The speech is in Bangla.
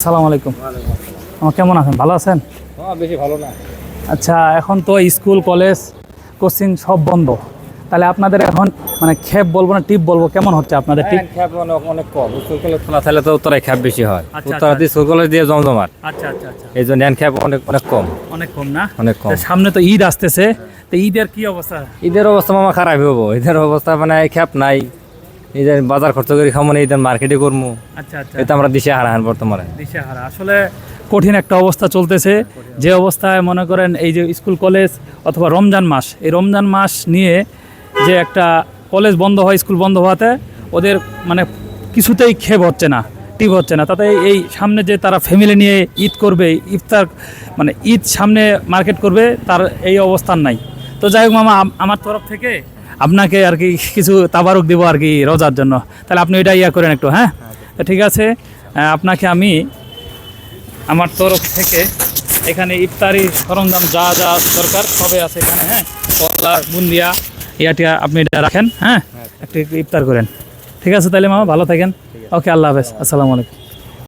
আসসালামু আলাইকুম। কেমন আছেন? ভালো আছেন? বেশি ভালো না। আচ্ছা, এখন তো স্কুল কলেজ কোচিং সব বন্ধ, তাহলে আপনাদের এখন মানে খ্যাপ বলবো না টিপ বলবো, কেমন হচ্ছে আপনাদের টিপ? খ্যাপ অনেক কম। স্কুল কলেজ খোলা থাকলে তো উত্তরায় খ্যাপ বেশি হয়। আচ্ছা, উত্তরা দিয়ে স্কুল কলেজ দিয়ে জমজমাট। আচ্ছা আচ্ছা আচ্ছা, এই জন্য খ্যাপ অনেক কম। অনেক কম না? অনেক কম। তা সামনে তো ঈদ আসতেছে, তো ঈদের কি অবস্থা? ঈদের অবস্থা মামা খারাপ হবো। ঈদের অবস্থা মানে খ্যাপ নাই। ঈদের বাজার খরচ করে খাবো না, ঈদের মার্কেটে করবো। আচ্ছা আচ্ছা, এটা আমরা দিশে হারাহান বর্তমানে। দিশেহারা। আসলে কঠিন একটা অবস্থা চলতেছে, যে অবস্থায় মনে করেন এই যে স্কুল কলেজ অথবা রমজান মাস, এই রমজান মাস নিয়ে যে একটা কলেজ বন্ধ হয়, স্কুল বন্ধ হওয়াতে ওদের মানে কিছুতেই খেপ হচ্ছে না, টিপ হচ্ছে না। তাতে এই সামনে যে তারা ফ্যামিলি নিয়ে ঈদ করবে, ইফতার মানে ঈদ সামনে মার্কেট করবে, তার এই অবস্থান নাই। তো যাই হোক মামা, আমার তরফ থেকে আপনাকে আর কি কিছু তাবারুক দিব আর কি রোজার জন্য। তাহলে আপনি এটা ইয়া করেন একটু। হ্যাঁ, তো ঠিক আছে, আপনাকে আমি আমার তরফ থেকে এখানে ইফতারি সরঞ্জাম যা যা দরকার সবই আছে এখানে। হ্যাঁ, কলা বুন্দিয়া ইয়াটিয়া আপনি এটা রাখেন। হ্যাঁ, একটু ইফতার করেন। ঠিক আছে তাহলে মামা, ভালো থাকেন। ওকে, আল্লাহ হাফেজ, আসসালামু আলাইকুম।